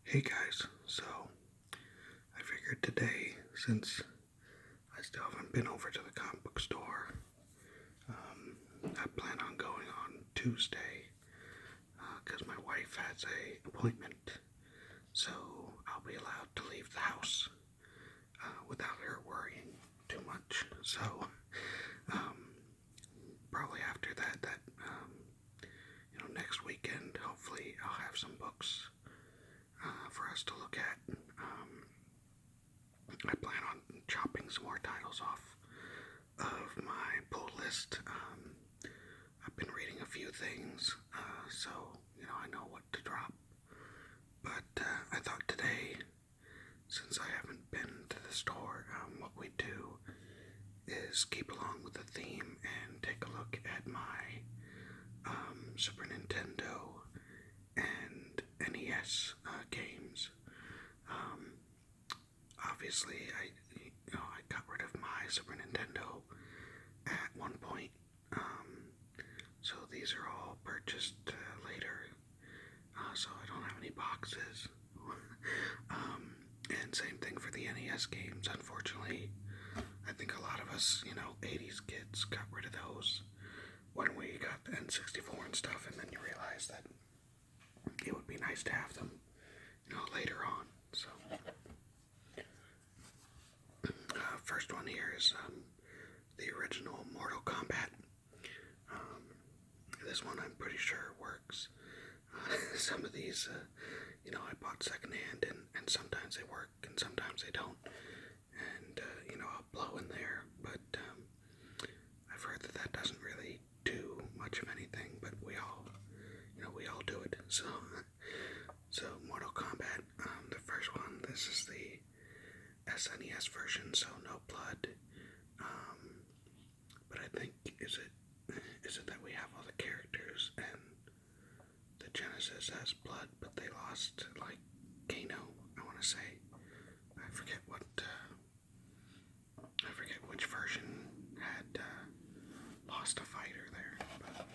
Hey guys, so I figured today, since I still haven't been over to the comic book store, I plan on going on Tuesday because my wife has a appointment, so I'll be allowed to leave the house without her worrying too much. So probably after that next weekend, hopefully I'll have some books for us to look at. I plan on chopping some more titles off of my pull list. I've been reading a few things, so I know what to drop. But I thought today, since I haven't been to the store, what we do is keep along with the theme and take a look at my Super Nintendo and NES games. Obviously, I got rid of my Super Nintendo at one point, so these are all purchased later. So I don't have any boxes. And same thing for the NES games. Unfortunately, I think a lot of us, 80s kids got rid of those when we got the N64 and stuff, and then you realize that it would be nice to have them, later on. So, first one here is the original Mortal Kombat. This one I'm pretty sure works. Some of these, I bought secondhand, and sometimes they work, and sometimes they don't. And, I'll blow in there, but I've heard that doesn't really do much of anything, but we all do it. So Mortal Kombat, the first one, this is the SNES version, so no blood. But I think, is it that we have all the characters, and the Genesis has blood, but they lost, like, Kano, I want to say. I forget which version had lost a fighter there. But,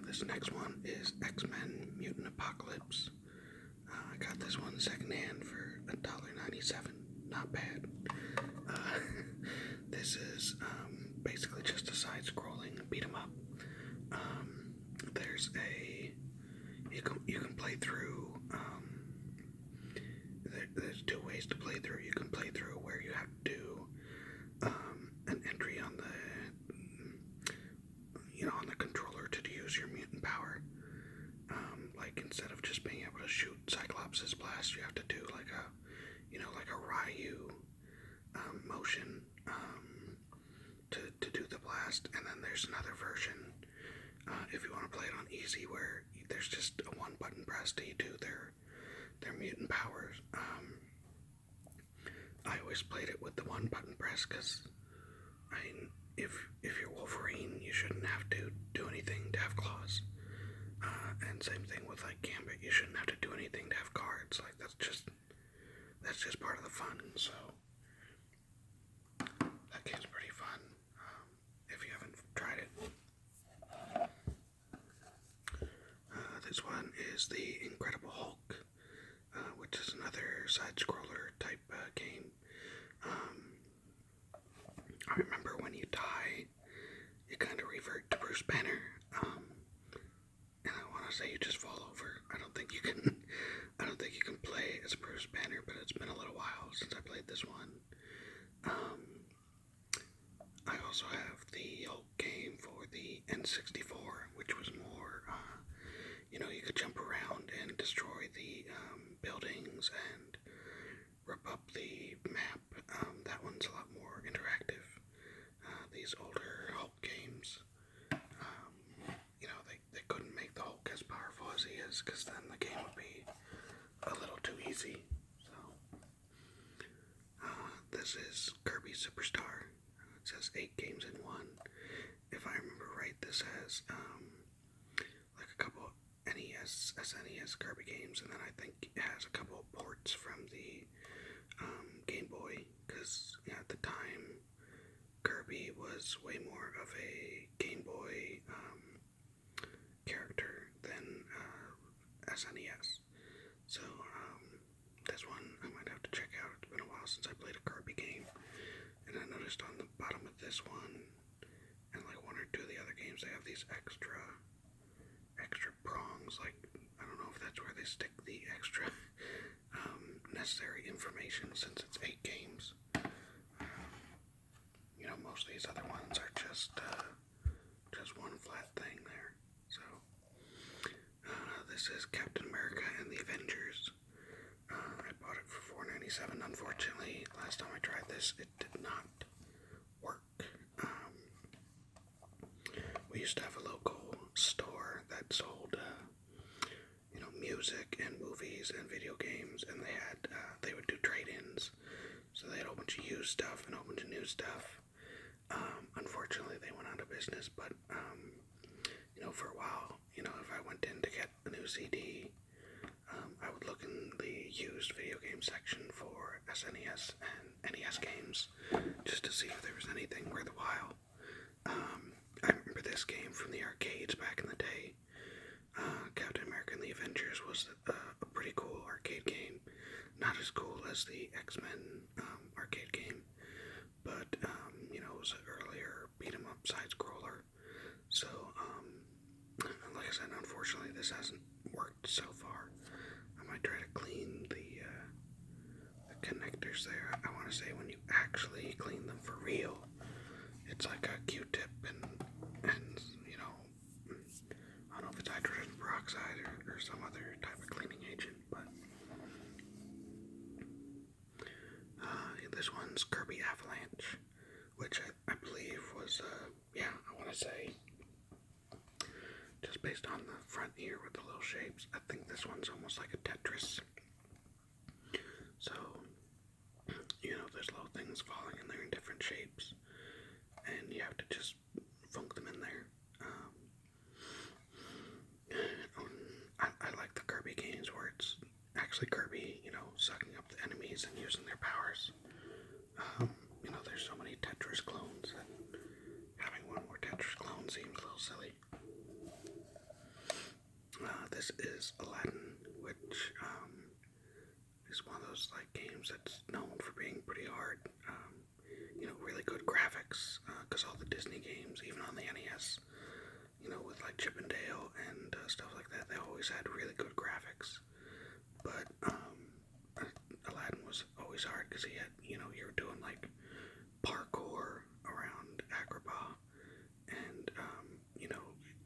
this next one is XMen Mutant Apocalypse. I got this one secondhand for $1.97. Not bad. This is basically just a side-scrolling beat 'em up. There's you can play through. There's two ways to play through. You can play through where you have to do an entry on the controller to use your mutant power. Like, instead of just being able to shoot Cyclops' blast, you have to do like a Ryu motion to do the blast. And then there's another version, if you want to play it on easy, where there's just a one button press to do their mutant powers. I always played it with the one button press because, if you're Wolverine, you shouldn't have to do anything to have claws. And same thing with, like, Gambit, you shouldn't have to do anything to have cards. Like, that's just part of the fun. So that game's pretty fun, if you haven't tried it. This one is the Incredible Hulk, which is another side-scroller type game. I remember when you die, you kind of revert to Bruce Banner, and I want to say you just fall over. I don't think you can play as Bruce Banner, but it's been a little while since I played this one. I also have the Hulk game for the N64, which was more, you could jump around and destroy the buildings and rip up the map. That one's a lot more interactive. These older Hulk games, they couldn't make the Hulk as powerful as he is, because then the game would be a little too easy. So, this is Kirby Superstar. It says 8 games in 1. If I remember right, this has like a couple NES, SNES Kirby games, and then I think it has a couple of ports from the Game Boy, because at the time Kirby was way more of a Game Boy character than SNES. So, this one I might have to check out. It's been a while since I played a Kirby game. And I noticed on the bottom of this one, and like one or two of the other games, they have these extra prongs. Like, I don't know if that's where they stick the extra necessary information, since it's 8 games. Most of these other ones are just one flat thing there. So, this is Captain America and the Avengers. I bought it for $4.97. Unfortunately, last time I tried this, it did not work. We used to have a local store that sold, music and movies and video games, and they would do trade-ins. So they had a whole bunch of used stuff and a whole bunch of new stuff. Unfortunately, they went out of business, but, for a while, if I went in to get a new CD, I would look in the used video game section for SNES and NES games, just to see if there was anything worth a while. I remember this game from the arcades back in the day. Captain America and the Avengers was a pretty cool arcade game. Not as cool as the XMen arcade game, but, it was an earlier beat-em-up side-scroller. So, like I said, unfortunately, this hasn't worked so far. I might try to clean the connectors there. I want to say when you actually clean them for real, it's like a Q-tip and I don't know if it's hydrogen peroxide or some other type of cleaning agent, but this one's Kirby Avalanche, which I believe was, I want to say, just based on the front here with the little shapes, I think this one's almost like a Tetris. So, there's little things falling in there in different shapes, and you have to just funk them in there. I like the Kirby games where it's actually Kirby, sucking up the enemies and using their powers. There's so many Tetris clones that having one more Tetris clone seems a little silly. This is Aladdin, which is one of those games that's known for being pretty hard. Really good graphics, because all the Disney games, even on the NES, with Chip and Dale and stuff like that, they always had really good graphics. But Aladdin was always hard because he had, you were doing parkour around Agrabah, and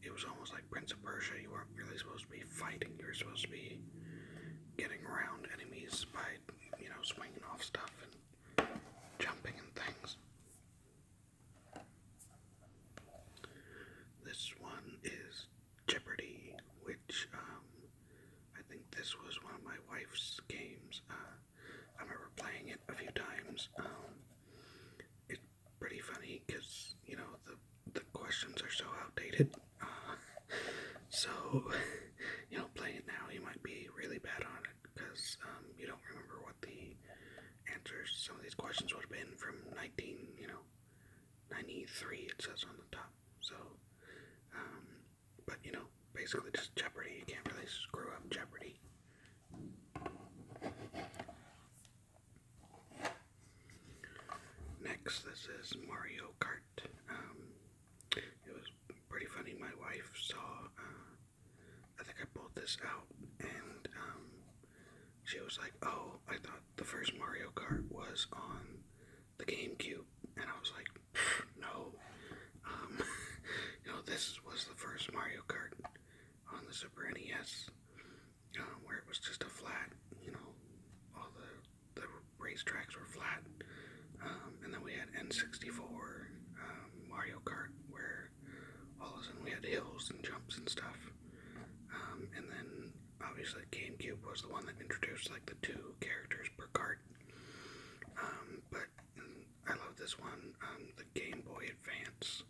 it was almost like Prince of Persia. You weren't really supposed to be fighting. You were supposed to be getting around enemies by, swinging off stuff and jumping and things. This one is Jeopardy, which I think this was one of my wife's games. I remember playing it a few times. It's pretty funny because, the questions are so outdated. So, playing it now, you might be really bad on it because you don't remember what the answers to some of these questions would have been from 93, it says on the top. So, but, basically just Jeopardy. You can't really screw up Jeopardy. Next, this is Mario Kart. It was pretty funny. My wife saw, I think I pulled this out, and she was like, oh, I thought the first Mario Kart was on the GameCube, and I was like, no. This was the first Mario Kart on the Super NES, where it was just a flat, all the racetracks were flat, and then we had N64 Mario Kart, where all of a sudden we had hills and jumps and stuff, and then obviously GameCube was the one that introduced the 2 characters per kart, but I love this one. The Game Boy Advance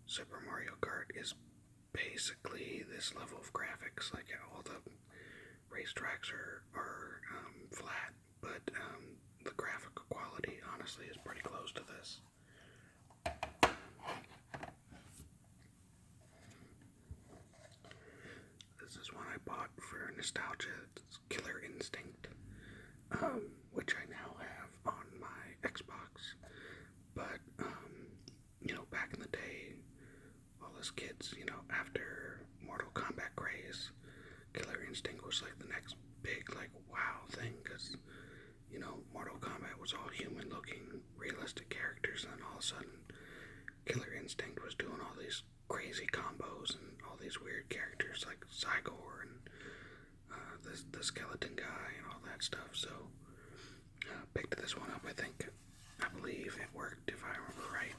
Super Mario Kart is basically this level of graphics. All the racetracks are flat, but the graphical quality honestly is pretty close to this. This is one I bought bought for nostalgia. It's Killer Instinct, which I now have on my Xbox. But, back in the day, all us kids, after Mortal Kombat craze, Killer Instinct was like the next big, like, wow thing, because, Mortal Kombat was all human-looking, realistic characters, and then all of a sudden, Killer Instinct was doing all these crazy combos and all these weird characters like Cygor and the skeleton guy and all that stuff. So picked this one up. I believe it worked if I remember right.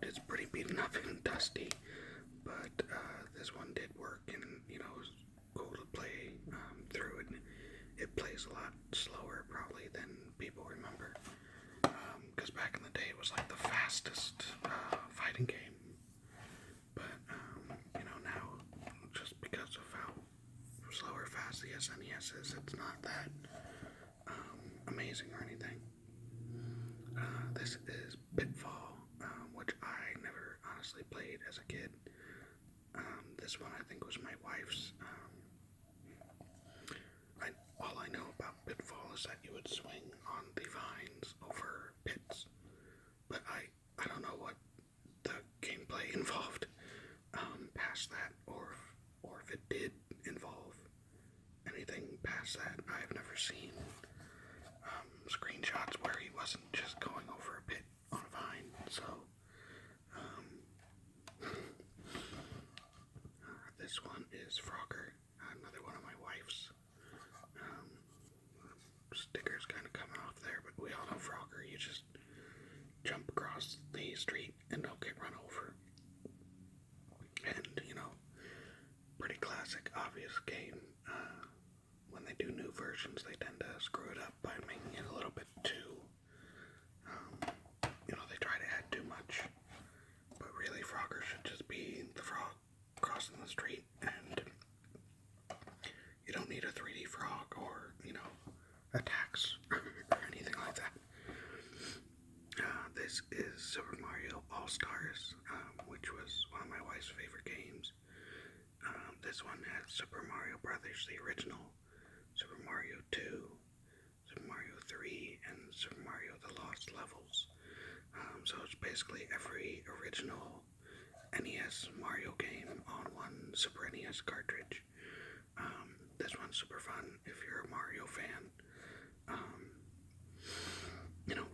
It's pretty beaten up and dusty, but this one did work, and it was cool to play through it. It plays a lot slower probably than people remember. Because back in the day it was like the fastest fighting game, but now, just because of how slow or fast the SNES is, it's not that amazing or anything. This is Pitfall, which I never honestly played as a kid. This one I think was my wife's. All I know about Pitfall is that you would swing on the vines over pits, but I don't know what the gameplay involved past that, or if it did involve anything past that. I've never seen screenshots where he wasn't just going over a pit on a vine, so this one is Frogger, another one of my wife's. Stickers kind of coming off there, but we all know Frogger. You just jump across the street and don't get run over. And, pretty classic, obvious game. When they do new versions, they tend to screw it up by making it a little bit too, they try to add too much. But really, Frogger should just be the frog crossing the street, and you don't need a 3D frog or, attacks or anything like that. This is Super Mario All-Stars, which was one of my wife's favorite games. This one had Super Mario Brothers, the original, Super Mario 2, Super Mario 3, and Super Mario The Lost Levels. So it's basically every original NES Mario game on one Super NES cartridge. This one's super fun if you're a Mario fan.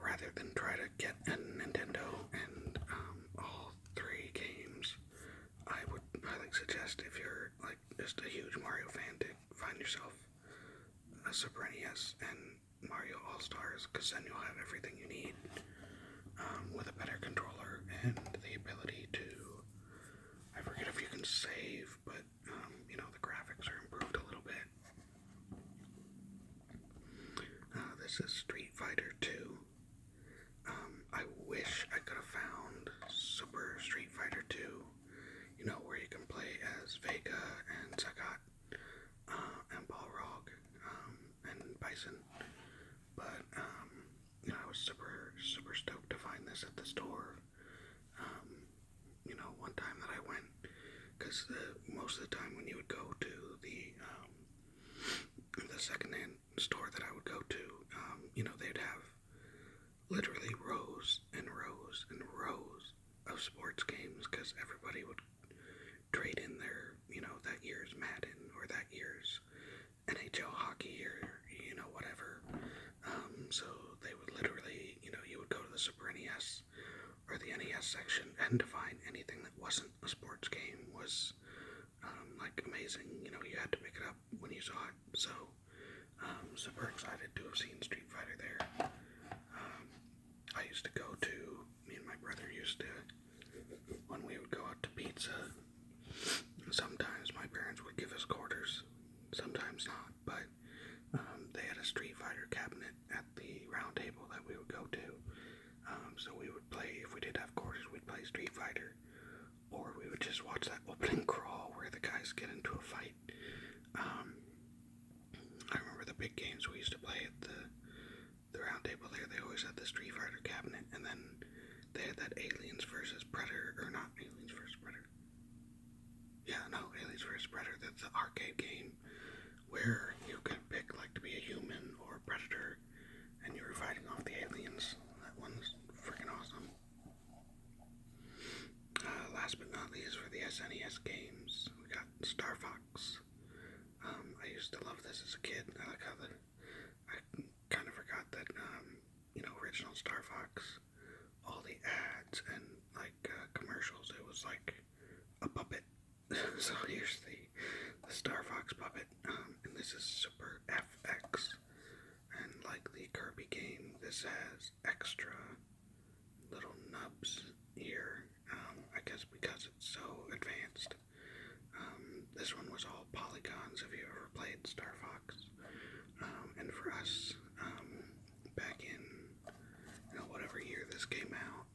Rather than try to get a Nintendo and all three games, I would highly suggest, if you're like just a huge Mario fan, to find yourself a Super NES and Mario All-Stars, because then you'll have everything you need with a better controller and the ability to, I forget if you can save, but the graphics are improved a little bit. This is Street Fighter 2. I wish I could have found Super Street Fighter 2, where you can play as Vega and Sagat, and Balrog, and Bison. But, I was super stoked to find this at the store. One time that I went, because most of the time when you would go to the secondhand store that I would go to, they'd have literally rows and rows and rows of sports games, because everybody would trade in their, that year's Madden or that year's NHL hockey or, whatever. So they would literally, you would go to the Super NES or the NES section, and to find anything that wasn't a sports game was, amazing. You had to pick it up when you saw it. So, super excited to have seen Street Fighter there. I used to go to, me and my brother used to, when we would go out to pizza, sometimes my parents would give us quarters, sometimes not, but they had a Street Fighter cabinet at the round table that we would go to. So we would play, if we did have quarters, we'd play Street Fighter, or we would just watch that opening crawl where the guys get into a fight. I remember the big games we used to play at the round table there. They always had the Street Fighter cabinet, and then they had that Aliens versus Predator, or not Aliens versus Predator. Yeah, no, Aliens vs. Predator, that's the arcade game where you could pick like to be a human or a predator and you were fighting off the aliens. That one's freaking awesome. Last but not least, for the SNES games, we got Star Fox. I used to love this as a kid. I like how I kind of forgot that, original Star Fox, all the ads and like commercials, it was like a puppet. So here's the Star Fox puppet, and this is Super FX. And like the Kirby game, this has extra little nubs here. I guess because it's so advanced. This one was all polygons if you ever played Star Fox. And for us, back in, whatever year this came out,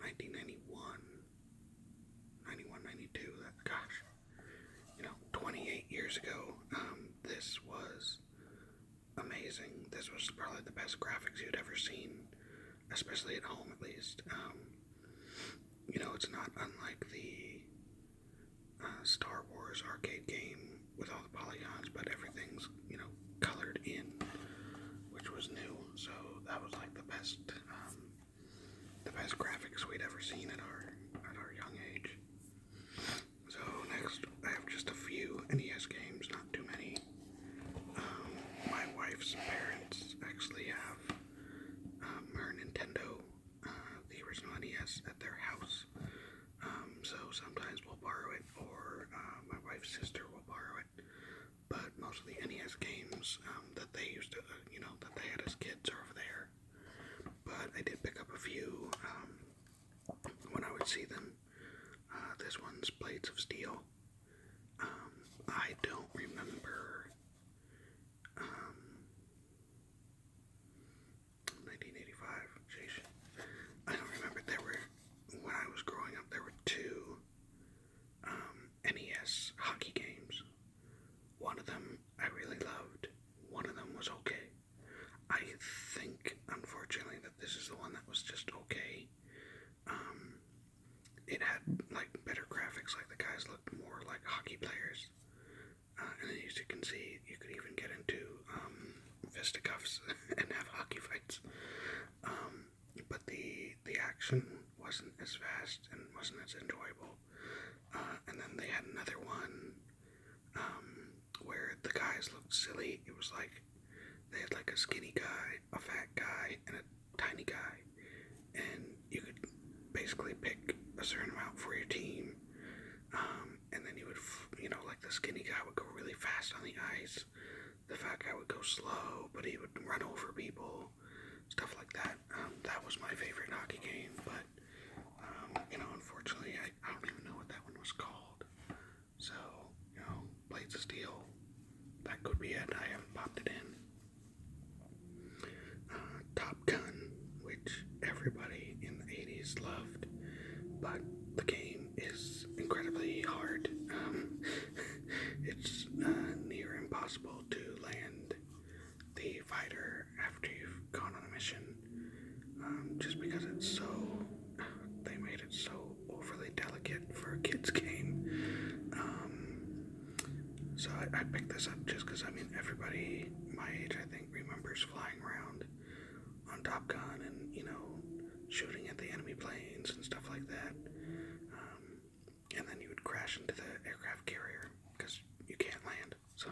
1991, 92, gosh, 28 years ago, this was amazing. This was probably the best graphics you'd ever seen, especially at home at least. It's not unlike the Star Wars arcade game with all the polygons, but everything's, colored in, which was new. So that was like the best graphics we'd ever seen at our young age. So next, I have just a few NES games, not too many. My wife's parents actually have her Nintendo, the original NES, at their house. So sometimes we'll borrow it, or my wife's sister will borrow it. But most of the NES games that they used to, that they had as kids are over there. But I did pick up a few when I would see them. This one's Blades of Steel. I don't remember 1985. Sheesh. I don't remember. When I was growing up, there were two NES hockey games. One of them I really loved. One of them was okay. I think, unfortunately, that this is the one that was just okay. It had like better graphics, like the guys looked more like hockey players. And as you can see, you could even get into fisticuffs and have hockey fights. But the action wasn't as fast and wasn't as enjoyable. And then they had another one where the guys looked silly. It was like they had like a skinny guy, a fat guy, and a tiny guy. And you could basically pick a certain amount for your team. And then you would, like the skinny guy would go really fast on the ice. The fat guy would go slow, but he would run over people. Stuff like that. That was my favorite hockey game, but, unfortunately, I don't even know what that one was called. So, Blades of Steel, that could be it. I haven't popped it in. Top Gun, which everybody in the 80s loved, but the game is incredibly hard. It's near impossible to land the fighter after you've gone on a mission, just because they made it so overly delicate for a kid's game. So I picked this up just because, everybody my age, I think, remembers flying around on Top Gun and, shooting at the enemy planes and stuff like that. And then you would crash into the aircraft carrier because you can't land. So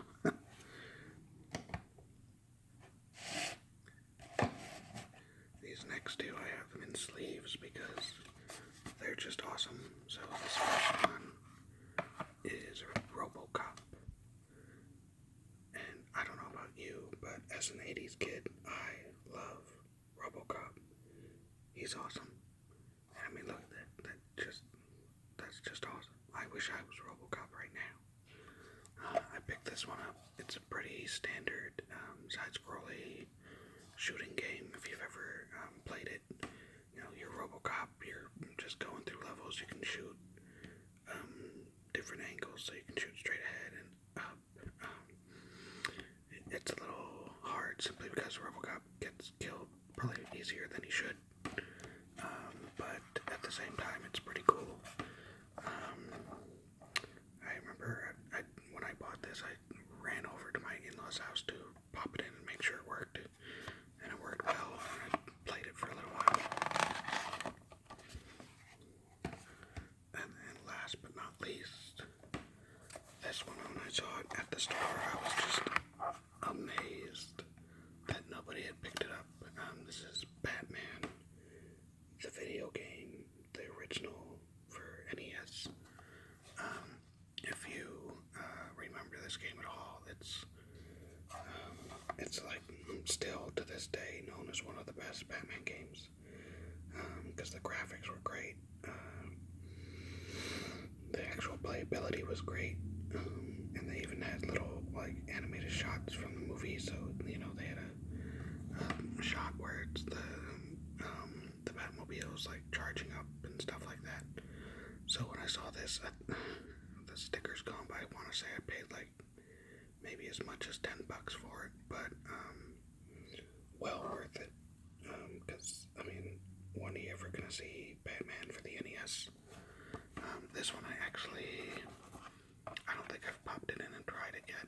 these next two, I have them in sleeves because they're just awesome. So this first one is Robocop. And I don't know about you, but as an 80s kid, I love Robocop. He's awesome. And look at that. That's just awesome. I wish I was Robocop right now. I picked this one up. It's a pretty standard side-scrolling shooting game. If you've ever played it, you're Robocop. You're just going through levels. You can shoot different angles, so you can shoot straight ahead and up. It's a little hard simply because Robocop gets killed probably easier than he should. But at the same time, it's pretty cool. not least, this one, when I saw it at the store, I was just amazed that nobody had picked it up. This is Batman, the video game, the original for NES. If you remember this game at all, it's like still to this day known as one of the best Batman games, because the graphics were great, the actual playability was great, and they even had little like animated shots from the movie. So they had a shot where it's the Batmobile's like charging up and stuff like that. So when I saw this, the sticker's gone, but I want to say I paid like maybe as much as $10 for it, but well worth it, because when are you ever gonna see Batman for the NES? This one I don't think I've popped it in and tried it yet.